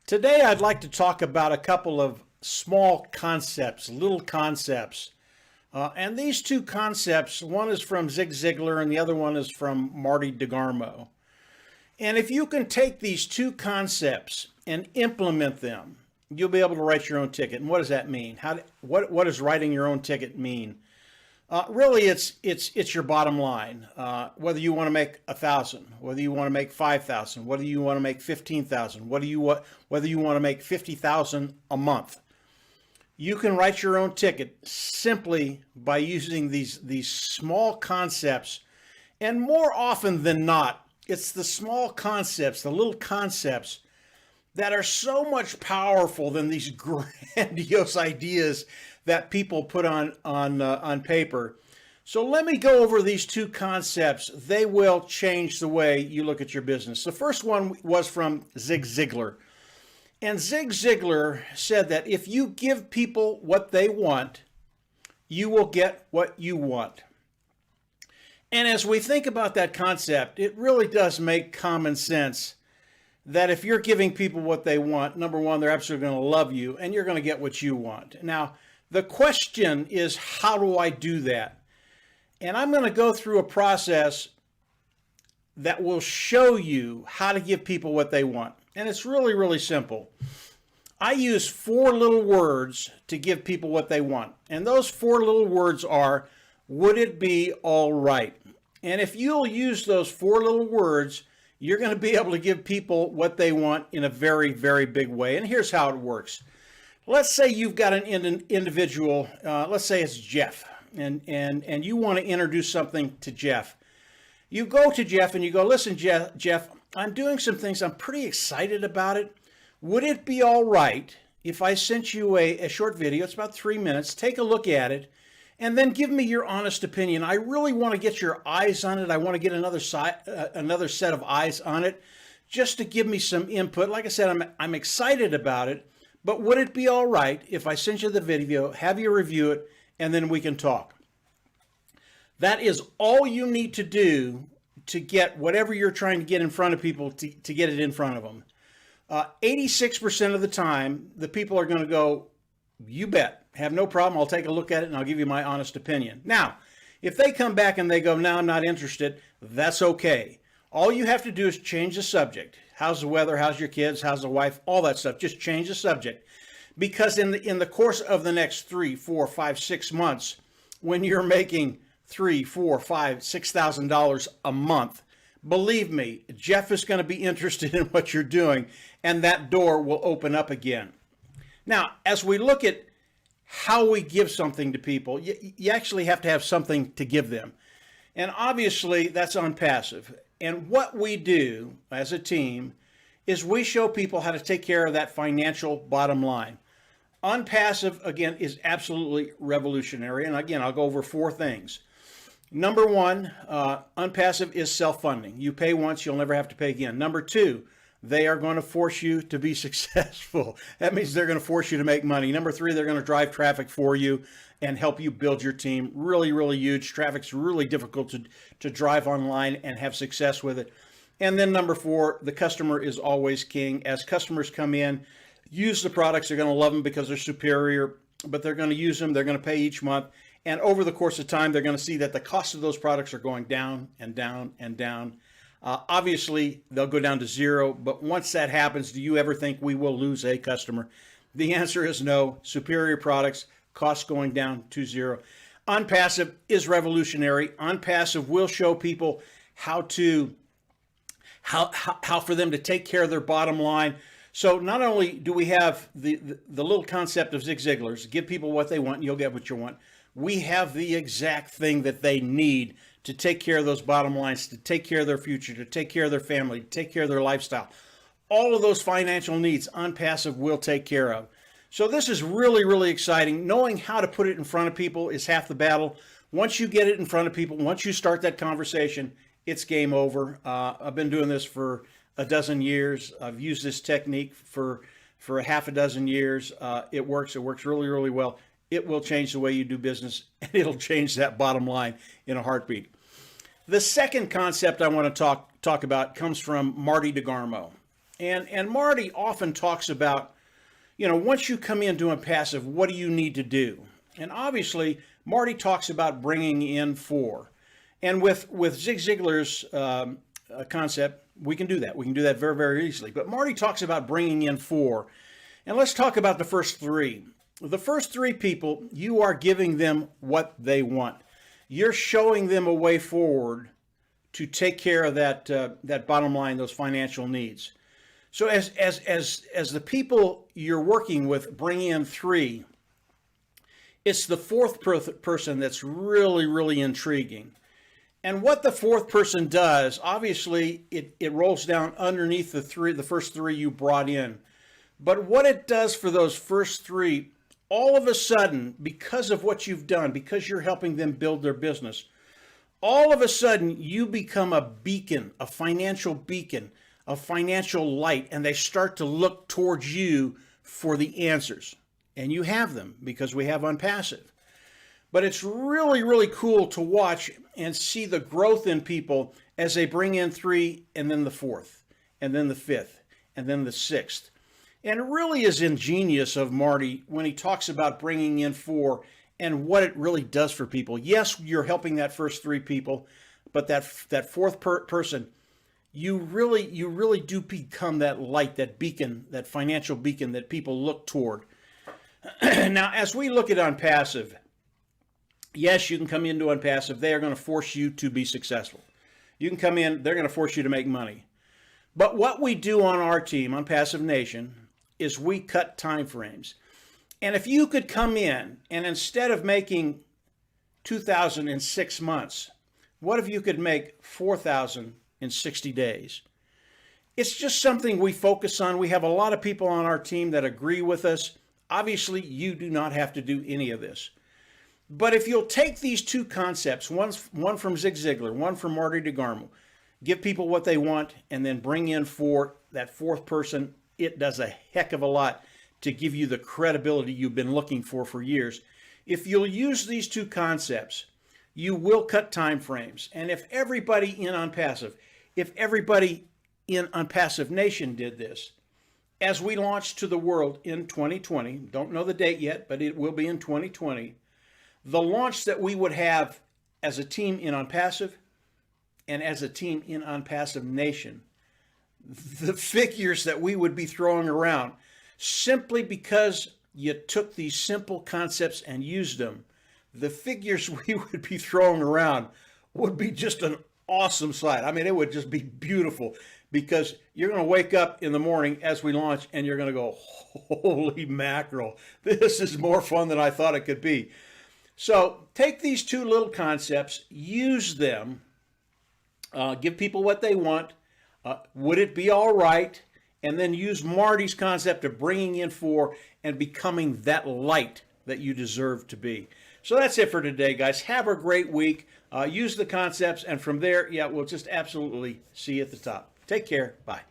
Today, I'd like to talk about a couple of small concepts, little concepts. And these two concepts, one is from Zig Ziglar and the other one is from Marty DeGarmo. And if you can take these two concepts and implement them, you'll be able to write your own ticket. And what does that mean? What does writing your own ticket mean? Really, it's your bottom line. Whether you want to make 1,000, whether you want to make 5,000, whether you want to make 15,000, whether you want to make 50,000 a month, you can write your own ticket simply by using these small concepts. And more often than not, it's the small concepts, the little concepts that are so much powerful than these grandiose ideas that people put on paper. So let me go over these two concepts. They will change the way you look at your business. The first one was from Zig Ziglar. And Zig Ziglar said that if you give people what they want, you will get what you want. And as we think about that concept, it really does make common sense that if you're giving people what they want, number one, they're absolutely going to love you and you're going to get what you want. Now, the question is, how do I do that? And I'm going to go through a process that will show you how to give people what they want. And it's really, really simple. I use 4 little words to give people what they want. And those 4 little words are, would it be all right? And if you'll use those 4 little words, you're going to be able to give people what they want in a very, very big way. And here's how it works. Let's say you've got an individual, let's say it's Jeff, and you want to introduce something to Jeff. You go to Jeff and you go, listen, Jeff, I'm doing some things. I'm pretty excited about it. Would it be all right if I sent you a short video? It's about 3 minutes. Take a look at it and then give me your honest opinion. I really want to get your eyes on it. I want to get another set of eyes on it just to give me some input. Like I said, I'm excited about it. But would it be all right if I sent you the video, have you review it, and then we can talk? That is all you need to do to get whatever you're trying to get in front of people to get it in front of them. 86% of the time, the people are going to go, you bet, have no problem. I'll take a look at it and I'll give you my honest opinion. Now, if they come back and they go, no, I'm not interested, that's okay. All you have to do is change the subject. How's the weather? How's your kids? How's the wife? All that stuff. Just change the subject. Because in the course of the next 3, 4, 5, 6 months, when you're making $3, $4, $5, $6,000 a month, believe me, Jeff is going to be interested in what you're doing, and that door will open up again. Now, as we look at how we give something to people, you actually have to have something to give them. And obviously, that's OnPassive. And what we do as a team is we show people how to take care of that financial bottom line. OnPassive, again, is absolutely revolutionary. And again, I'll go over 4 things. Number 1, OnPassive is self-funding. You pay once, you'll never have to pay again. Number 2, they are going to force you to be successful. That means they're going to force you to make money. Number 3, they're going to drive traffic for you and help you build your team. Really, really huge. Traffic's really difficult to drive online and have success with it. And then number 4, the customer is always king. As customers come in, use the products, they're going to love them because they're superior, but they're going to use them. They're going to pay each month. And over the course of time, they're going to see that the cost of those products are going down and down and down. Obviously, they'll go down to 0. But once that happens, do you ever think we will lose a customer? The answer is no. Superior products, costs going down to 0. OnPassive is revolutionary. OnPassive will show people how for them to take care of their bottom line. So not only do we have the little concept of Zig Ziglar's, give people what they want and you'll get what you want. We have the exact thing that they need to take care of those bottom lines, to take care of their future, to take care of their family, to take care of their lifestyle. All of those financial needs OnPassive will take care of. So this is really, really exciting. Knowing how to put it in front of people is half the battle. Once you get it in front of people, once you start that conversation, it's game over. I've been doing this for a dozen years. I've used this technique for a half a dozen years. It works. It works really, really well. It will change the way you do business, and it'll change that bottom line in a heartbeat. The second concept I want to talk about comes from Marty DeGarmo. And Marty often talks about, once you come in doing passive, what do you need to do? And obviously, Marty talks about bringing in 4. And with Zig Ziglar's concept, we can do that. We can do that very, very easily. But Marty talks about bringing in 4. And let's talk about the first 3. The first 3 people, you are giving them what they want. You're showing them a way forward to take care of that bottom line, those financial needs. So as the people you're working with bring in 3, it's the 4th person that's really, really intriguing. And what the 4th person does, obviously, it rolls down underneath the first 3 you brought in. But what it does for those first 3, all of a sudden, because of what you've done, because you're helping them build their business, all of a sudden you become a beacon, a financial light, and they start to look towards you for the answers. And you have them because we have OnPassive. But it's really, really cool to watch and see the growth in people as they bring in 3, and then the 4th, and then the 5th, and then the 6th. And it really is ingenious of Marty when he talks about bringing in 4 and what it really does for people. Yes, you're helping that first 3 people, but that 4th person, you really do become that light, that beacon, that financial beacon that people look toward. Now, as we look at OnPassive, yes, you can come into OnPassive. They are going to force you to be successful. You can come in, they're going to force you to make money. But what we do on our team, OnPassive Nation, is we cut time frames. And if you could come in and instead of making $2,000 in 6 months, what if you could make $4,000 in 60 days? It's just something we focus on. We have a lot of people on our team that agree with us. Obviously, you do not have to do any of this. But if you'll take these 2 concepts, one from Zig Ziglar, one from Marty DeGarmo, give people what they want, and then bring in that 4th person, it does a heck of a lot to give you the credibility you've been looking for years. If you'll use these 2 concepts, you will cut time frames. And if everybody in OnPassive Nation did this, as we launch to the world in 2020, don't know the date yet, but it will be in 2020, the launch that we would have as a team in OnPassive and as a team in OnPassive Nation, the figures that we would be throwing around, simply because you took these simple concepts and used them, the figures we would be throwing around would be just an awesome sight. I mean, it would just be beautiful, because you're going to wake up in the morning as we launch and you're going to go, holy mackerel, this is more fun than I thought it could be. So take these 2 little concepts, use them, give people what they want. Would it be all right? And then use Marty's concept of bringing in 4 and becoming that light that you deserve to be. So that's it for today, guys. Have a great week. Use the concepts, and from there, we'll just absolutely see you at the top. Take care. Bye.